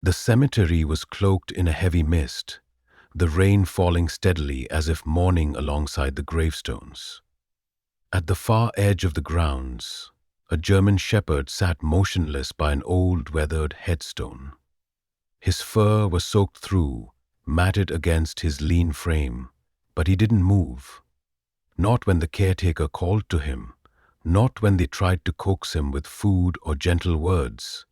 The cemetery was cloaked in a heavy mist, the rain falling steadily as if mourning alongside the gravestones. At the far edge of the grounds, a German shepherd sat motionless by an old weathered headstone. His fur was soaked through, matted against his lean frame, but he didn't move. Not when the caretaker called to him, not when they tried to coax him with food or gentle words.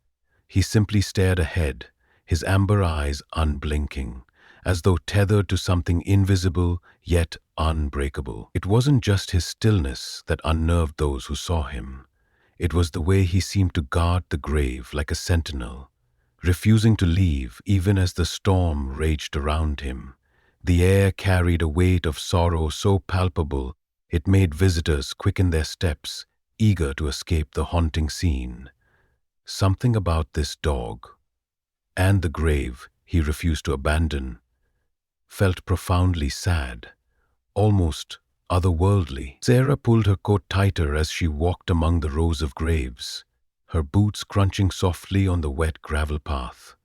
He simply stared ahead, his amber eyes unblinking, as though tethered to something invisible yet unbreakable. It wasn't just his stillness that unnerved those who saw him. It was the way he seemed to guard the grave like a sentinel, refusing to leave even as the storm raged around him. The air carried a weight of sorrow so palpable it made visitors quicken their steps, eager to escape the haunting scene. Something about this dog, and the grave he refused to abandon, felt profoundly sad, almost otherworldly. Sarah pulled her coat tighter as she walked among the rows of graves, her boots crunching softly on the wet gravel path.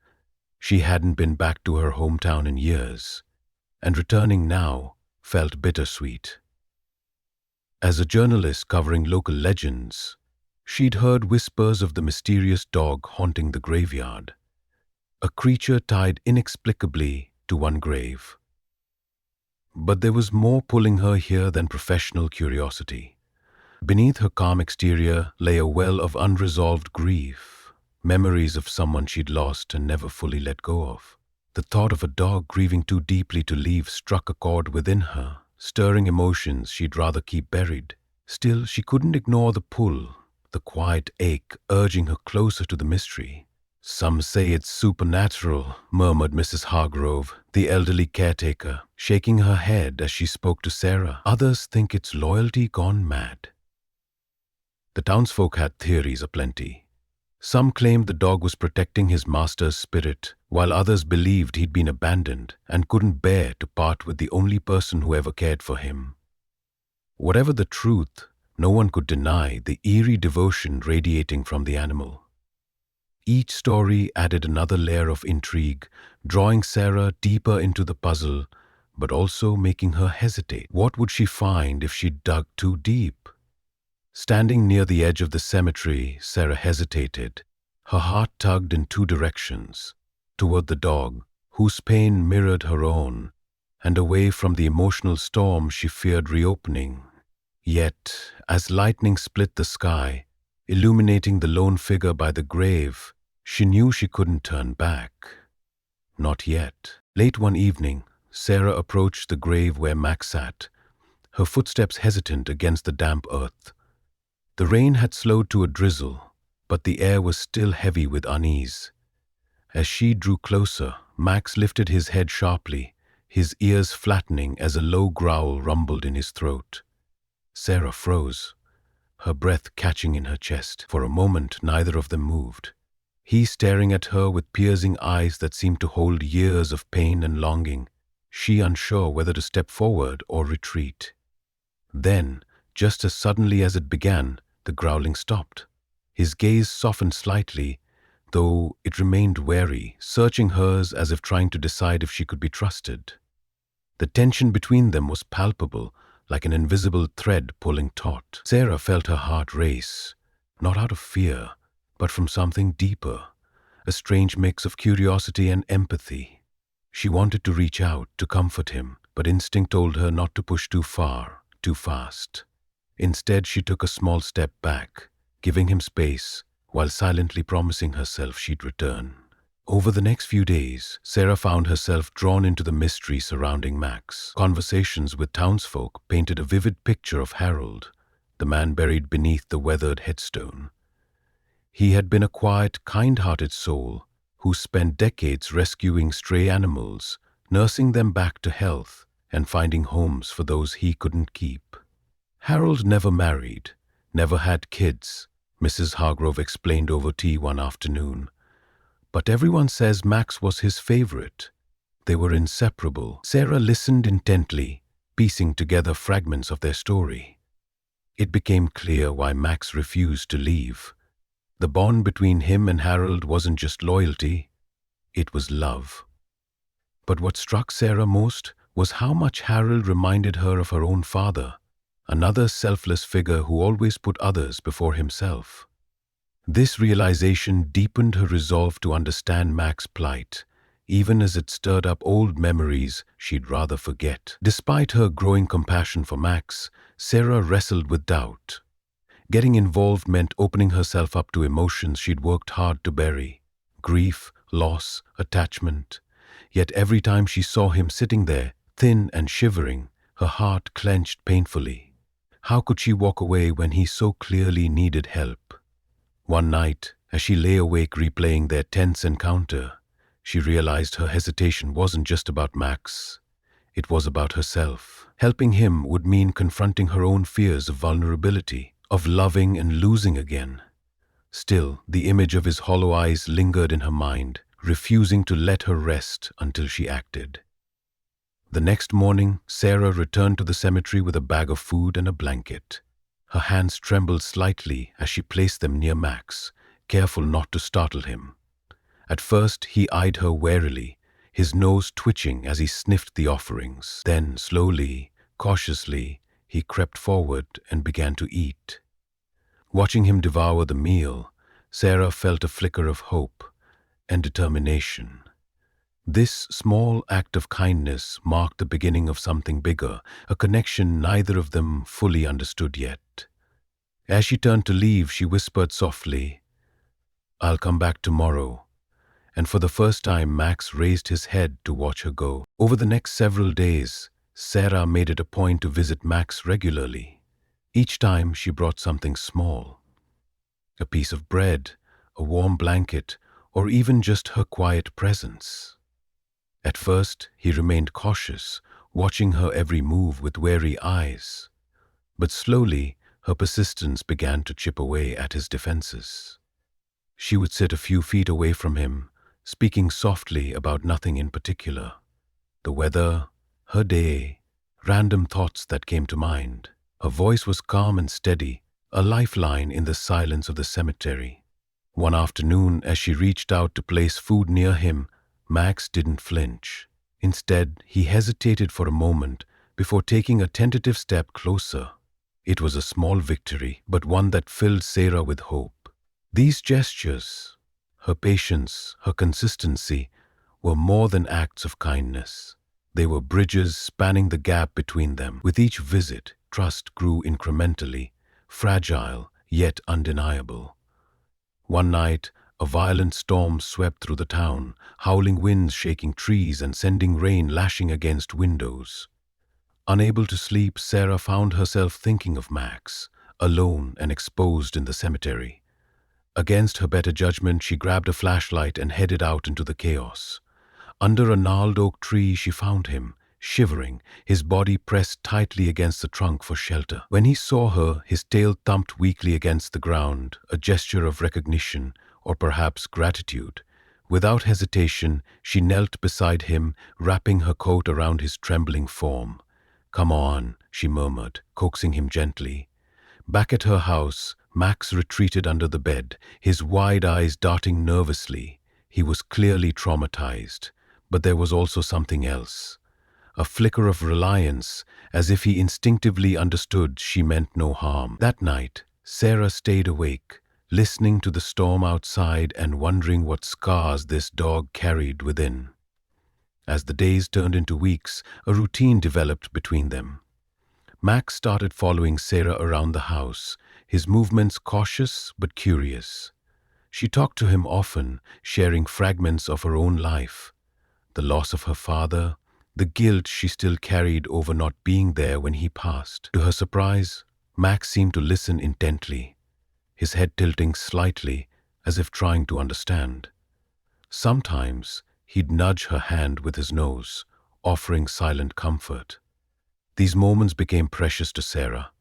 She hadn't been back to her hometown in years, and returning now felt bittersweet. As a journalist covering local legends, she'd heard whispers of the mysterious dog haunting the graveyard, a creature tied inexplicably to one grave. But there was more pulling her here than professional curiosity. Beneath her calm exterior lay a well of unresolved grief, memories of someone she'd lost and never fully let go of. The thought of a dog grieving too deeply to leave struck a chord within her, stirring emotions she'd rather keep buried. Still, she couldn't ignore the pull, the quiet ache urging her closer to the mystery. "Some say it's supernatural," murmured Mrs. Hargrove, the elderly caretaker, shaking her head as she spoke to Sarah. "Others think it's loyalty gone mad." The townsfolk had theories aplenty. Some claimed the dog was protecting his master's spirit, while others believed he'd been abandoned and couldn't bear to part with the only person who ever cared for him. Whatever the truth, no one could deny the eerie devotion radiating from the animal. Each story added another layer of intrigue, drawing Sarah deeper into the puzzle, but also making her hesitate. What would she find if she dug too deep? Standing near the edge of the cemetery, Sarah hesitated. Her heart tugged in two directions, toward the dog, whose pain mirrored her own, and away from the emotional storm she feared reopening. Yet, as lightning split the sky, illuminating the lone figure by the grave, she knew she couldn't turn back. Not yet. Late one evening, Sarah approached the grave where Max sat, her footsteps hesitant against the damp earth. The rain had slowed to a drizzle, but the air was still heavy with unease. As she drew closer, Max lifted his head sharply, his ears flattening as a low growl rumbled in his throat. Sarah froze, her breath catching in her chest. For a moment, neither of them moved, he staring at her with piercing eyes that seemed to hold years of pain and longing, she unsure whether to step forward or retreat. Then, just as suddenly as it began, the growling stopped. His gaze softened slightly, though it remained wary, searching hers as if trying to decide if she could be trusted. The tension between them was palpable, like an invisible thread pulling taut. Sarah felt her heart race, not out of fear, but from something deeper, a strange mix of curiosity and empathy. She wanted to reach out, to comfort him, but instinct told her not to push too far, too fast. Instead, she took a small step back, giving him space, while silently promising herself she'd return. Over the next few days, Sarah found herself drawn into the mystery surrounding Max. Conversations with townsfolk painted a vivid picture of Harold, the man buried beneath the weathered headstone. He had been a quiet, kind-hearted soul who spent decades rescuing stray animals, nursing them back to health, and finding homes for those he couldn't keep. Harold never married, never had kids, Mrs. Hargrove explained over tea one afternoon. But everyone says Max was his favorite. They were inseparable. Sarah listened intently, piecing together fragments of their story. It became clear why Max refused to leave. The bond between him and Harold wasn't just loyalty, It was love. But what struck Sarah most was how much Harold reminded her of her own father, another selfless figure who always put others before himself. This realization deepened her resolve to understand Mac's plight, even as it stirred up old memories she'd rather forget. Despite her growing compassion for Max, Sarah wrestled with doubt. Getting involved meant opening herself up to emotions she'd worked hard to bury: grief, loss, attachment. Yet every time she saw him sitting there, thin and shivering, her heart clenched painfully. How could she walk away when he so clearly needed help? One night, as she lay awake replaying their tense encounter, she realized her hesitation wasn't just about Max. It was about herself. Helping him would mean confronting her own fears of vulnerability, of loving and losing again. Still, the image of his hollow eyes lingered in her mind, refusing to let her rest until she acted. The next morning, Sarah returned to the cemetery with a bag of food and a blanket. Her hands trembled slightly as she placed them near Max, careful not to startle him. At first, he eyed her warily, his nose twitching as he sniffed the offerings. Then, slowly, cautiously, he crept forward and began to eat. Watching him devour the meal, Sarah felt a flicker of hope and determination. This small act of kindness marked the beginning of something bigger, a connection neither of them fully understood yet. As she turned to leave, she whispered softly, "I'll come back tomorrow." And for the first time, Max raised his head to watch her go. Over the next several days, Sarah made it a point to visit Max regularly. Each time she brought something small: a piece of bread, a warm blanket, or even just her quiet presence. At first, he remained cautious, watching her every move with wary eyes. But slowly, her persistence began to chip away at his defenses. She would sit a few feet away from him, speaking softly about nothing in particular: the weather, her day, random thoughts that came to mind. Her voice was calm and steady, a lifeline in the silence of the cemetery. One afternoon, as she reached out to place food near him, Max didn't flinch. Instead, he hesitated for a moment before taking a tentative step closer. It was a small victory, but one that filled Sarah with hope. These gestures, her patience, her consistency, were more than acts of kindness. They were bridges spanning the gap between them. With each visit, trust grew incrementally, fragile yet undeniable. One night, a violent storm swept through the town, howling winds shaking trees and sending rain lashing against windows. Unable to sleep, Sarah found herself thinking of Max, alone and exposed in the cemetery. Against her better judgment, she grabbed a flashlight and headed out into the chaos. Under a gnarled oak tree, she found him, shivering, his body pressed tightly against the trunk for shelter. When he saw her, his tail thumped weakly against the ground, a gesture of recognition, or perhaps gratitude. Without hesitation, she knelt beside him, wrapping her coat around his trembling form. "Come on," she murmured, coaxing him gently. Back at her house, Max retreated under the bed, his wide eyes darting nervously. He was clearly traumatized, but there was also something else. A flicker of reliance, as if he instinctively understood she meant no harm. That night, Sarah stayed awake, listening to the storm outside and wondering what scars this dog carried within. As the days turned into weeks, a routine developed between them. Max started following Sarah around the house, his movements cautious but curious. She talked to him often, sharing fragments of her own life: the loss of her father, the guilt she still carried over not being there when he passed. To her surprise, Max seemed to listen intently, his head tilting slightly as if trying to understand. Sometimes he'd nudge her hand with his nose, offering silent comfort. These moments became precious to Sarah,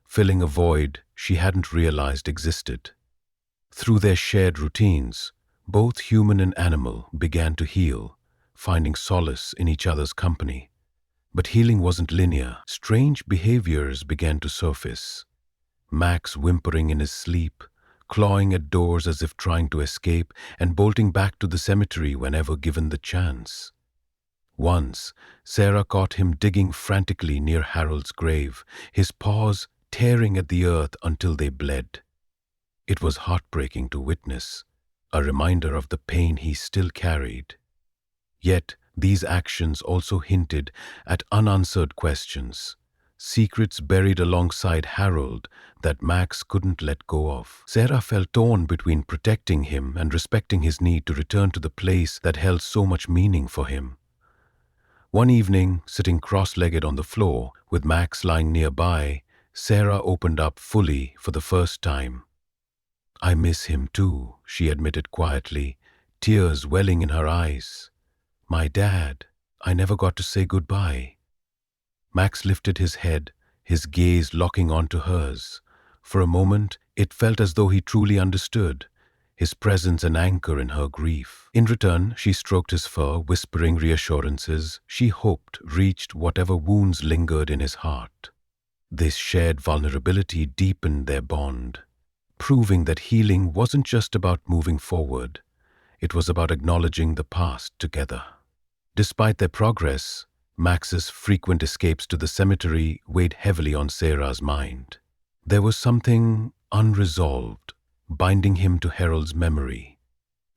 filling a void she hadn't realized existed. Through their shared routines, both human and animal began to heal, finding solace in each other's company. But healing wasn't linear. Strange behaviors began to surface: Max whimpering in his sleep, clawing at doors as if trying to escape, and bolting back to the cemetery whenever given the chance. Once, Sarah caught him digging frantically near Harold's grave, his paws tearing at the earth until they bled. It was heartbreaking to witness, a reminder of the pain he still carried. Yet, these actions also hinted at unanswered questions, secrets buried alongside Harold that Max couldn't let go of. Sarah felt torn between protecting him and respecting his need to return to the place that held so much meaning for him. One evening, sitting cross-legged on the floor, with Max lying nearby, Sarah opened up fully for the first time. "I miss him too," she admitted quietly, tears welling in her eyes. "My dad, I never got to say goodbye." Max lifted his head, his gaze locking onto hers. For a moment, it felt as though he truly understood, his presence an anchor in her grief. In return, she stroked his fur, whispering reassurances she hoped reached whatever wounds lingered in his heart. This shared vulnerability deepened their bond, proving that healing wasn't just about moving forward, it was about acknowledging the past together. Despite their progress, Max's frequent escapes to the cemetery weighed heavily on Sarah's mind. There was something unresolved binding him to Harold's memory,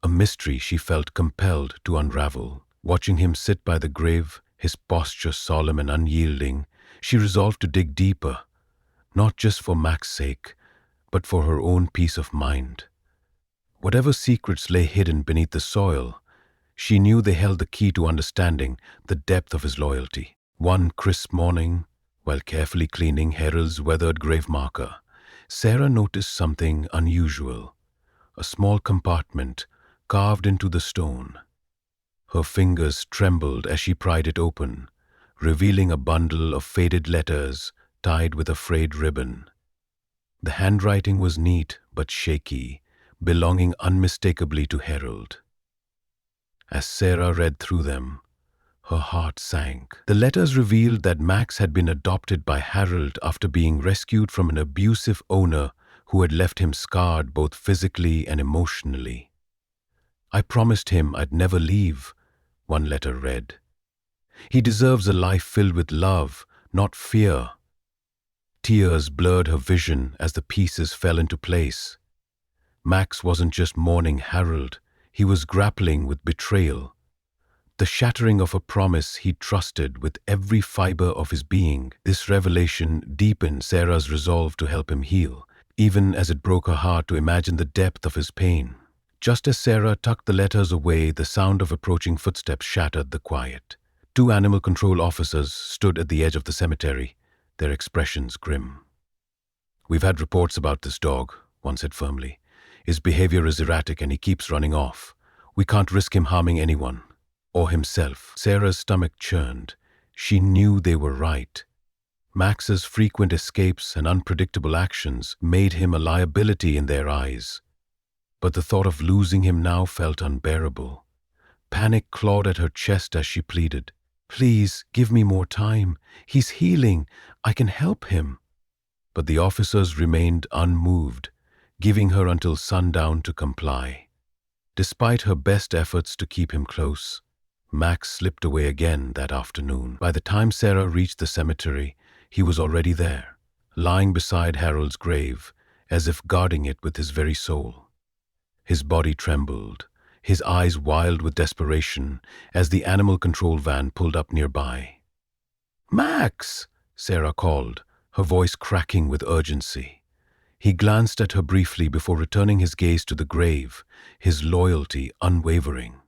a mystery she felt compelled to unravel. Watching him sit by the grave, his posture solemn and unyielding, she resolved to dig deeper, not just for Max's sake, but for her own peace of mind. Whatever secrets lay hidden beneath the soil, she knew they held the key to understanding the depth of his loyalty. One crisp morning, while carefully cleaning Harold's weathered grave marker, Sarah noticed something unusual, a small compartment carved into the stone. Her fingers trembled as she pried it open, revealing a bundle of faded letters tied with a frayed ribbon. The handwriting was neat but shaky, belonging unmistakably to Harold. As Sarah read through them, her heart sank. The letters revealed that Max had been adopted by Harold after being rescued from an abusive owner who had left him scarred both physically and emotionally. "I promised him I'd never leave," one letter read. "He deserves a life filled with love, not fear." Tears blurred her vision as the pieces fell into place. Max wasn't just mourning Harold, he was grappling with betrayal. The shattering of a promise he trusted with every fiber of his being. This revelation deepened Sarah's resolve to help him heal, even as it broke her heart to imagine the depth of his pain. Just as Sarah tucked the letters away, the sound of approaching footsteps shattered the quiet. 2 animal control officers stood at the edge of the cemetery, their expressions grim. "We've had reports about this dog," one said firmly. "His behavior is erratic and he keeps running off. We can't risk him harming anyone. Or himself." Sarah's stomach churned. She knew they were right. Max's frequent escapes and unpredictable actions made him a liability in their eyes. But the thought of losing him now felt unbearable. Panic clawed at her chest as she pleaded, "Please, give me more time. He's healing. I can help him." But the officers remained unmoved, giving her until sundown to comply. Despite her best efforts to keep him close, Max slipped away again that afternoon. By the time Sarah reached the cemetery, he was already there, lying beside Harold's grave, as if guarding it with his very soul. His body trembled, his eyes wild with desperation, as the animal control van pulled up nearby. "Max!" Sarah called, her voice cracking with urgency. He glanced at her briefly before returning his gaze to the grave, his loyalty unwavering.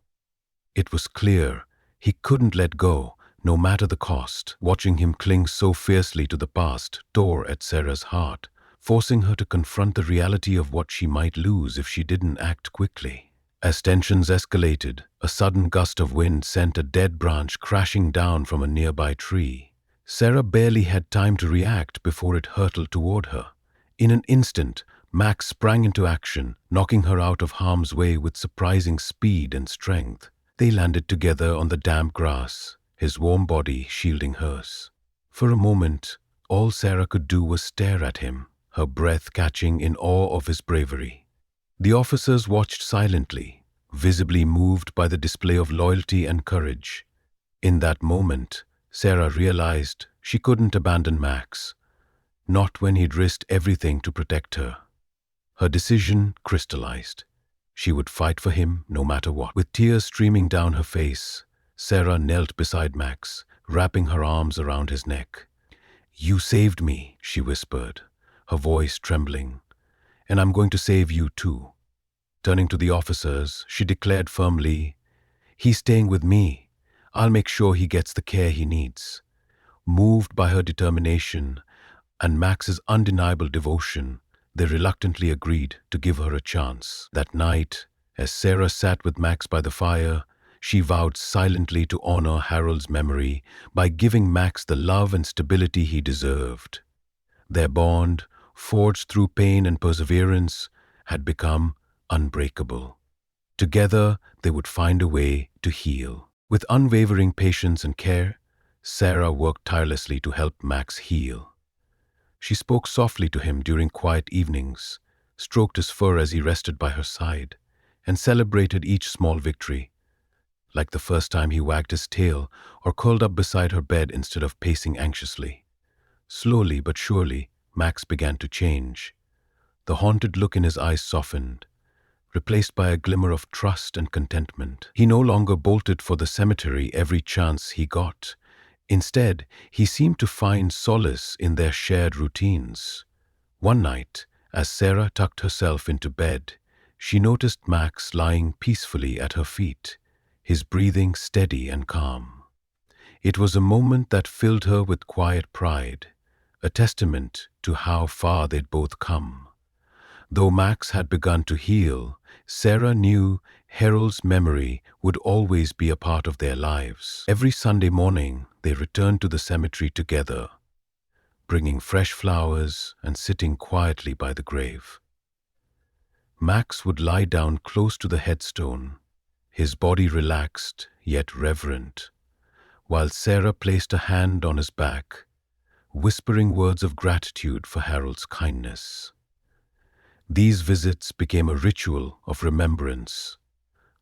It was clear he couldn't let go, no matter the cost. Watching him cling so fiercely to the past tore at Sarah's heart, forcing her to confront the reality of what she might lose if she didn't act quickly. As tensions escalated, a sudden gust of wind sent a dead branch crashing down from a nearby tree. Sarah barely had time to react before it hurtled toward her. In an instant, Max sprang into action, knocking her out of harm's way with surprising speed and strength. They landed together on the damp grass, his warm body shielding hers. For a moment, all Sarah could do was stare at him, her breath catching in awe of his bravery. The officers watched silently, visibly moved by the display of loyalty and courage. In that moment, Sarah realized she couldn't abandon Max, not when he'd risked everything to protect her. Her decision crystallized. She would fight for him no matter what. With tears streaming down her face, Sarah knelt beside Max, wrapping her arms around his neck. "You saved me," she whispered, her voice trembling, "and I'm going to save you too." Turning to the officers, she declared firmly, "He's staying with me. I'll make sure he gets the care he needs." Moved by her determination and Max's undeniable devotion, they reluctantly agreed to give her a chance. That night, as Sarah sat with Max by the fire, she vowed silently to honor Harold's memory by giving Max the love and stability he deserved. Their bond, forged through pain and perseverance, had become unbreakable. Together, they would find a way to heal. With unwavering patience and care, Sarah worked tirelessly to help Max heal. She spoke softly to him during quiet evenings, stroked his fur as he rested by her side, and celebrated each small victory, like the first time he wagged his tail or curled up beside her bed instead of pacing anxiously. Slowly but surely, Max began to change. The haunted look in his eyes softened, replaced by a glimmer of trust and contentment. He no longer bolted for the cemetery every chance he got. Instead, he seemed to find solace in their shared routines. One night, as Sarah tucked herself into bed, she noticed Max lying peacefully at her feet, his breathing steady and calm. It was a moment that filled her with quiet pride, a testament to how far they'd both come. Though Max had begun to heal, Sarah knew Harold's memory would always be a part of their lives. Every Sunday morning, they returned to the cemetery together, bringing fresh flowers and sitting quietly by the grave. Max would lie down close to the headstone, his body relaxed yet reverent, while Sarah placed a hand on his back, whispering words of gratitude for Harold's kindness. These visits became a ritual of remembrance,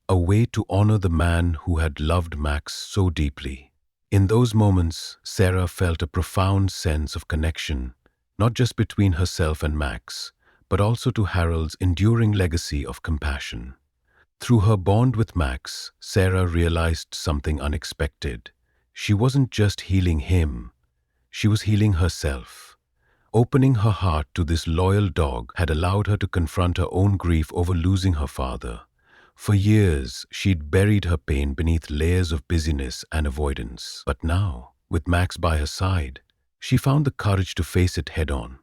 a way to honor the man who had loved Max so deeply. In those moments, Sarah felt a profound sense of connection, not just between herself and Max, but also to Harold's enduring legacy of compassion. Through her bond with Max, Sarah realized something unexpected. She wasn't just healing him, she was healing herself. Opening her heart to this loyal dog had allowed her to confront her own grief over losing her father. For years, she'd buried her pain beneath layers of busyness and avoidance. But now, with Max by her side, she found the courage to face it head-on.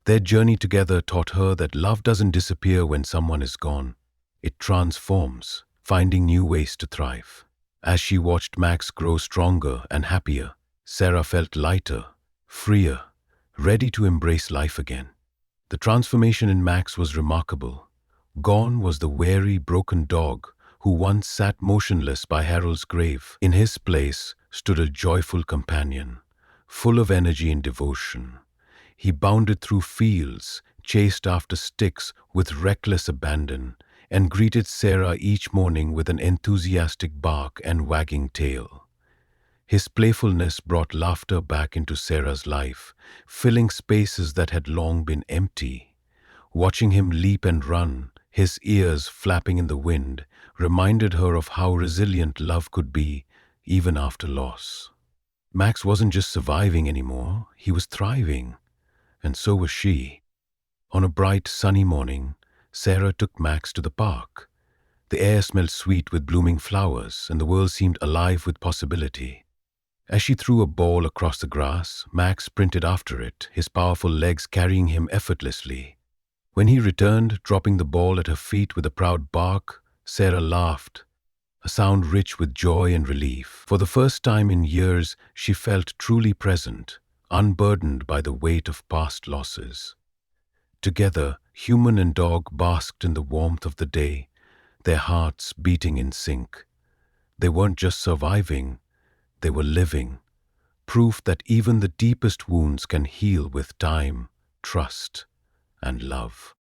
Their journey together taught her that love doesn't disappear when someone is gone. It transforms, finding new ways to thrive. As she watched Max grow stronger and happier, Sarah felt lighter, freer, ready to embrace life again. The transformation in Max was remarkable. Gone was the wary, broken dog who once sat motionless by Harold's grave. In his place stood a joyful companion, full of energy and devotion. He bounded through fields, chased after sticks with reckless abandon, and greeted Sarah each morning with an enthusiastic bark and wagging tail. His playfulness brought laughter back into Sarah's life, filling spaces that had long been empty. Watching him leap and run, his ears flapping in the wind, reminded her of how resilient love could be, even after loss. Max wasn't just surviving anymore, he was thriving, and so was she. On a bright, sunny morning, Sarah took Max to the park. The air smelled sweet with blooming flowers, and the world seemed alive with possibility. As she threw a ball across the grass, Max sprinted after it, his powerful legs carrying him effortlessly. When he returned, dropping the ball at her feet with a proud bark, Sarah laughed, a sound rich with joy and relief. For the first time in years, she felt truly present, unburdened by the weight of past losses. Together, human and dog basked in the warmth of the day, their hearts beating in sync. They weren't just surviving, they were living, proof that even the deepest wounds can heal with time, trust, and love.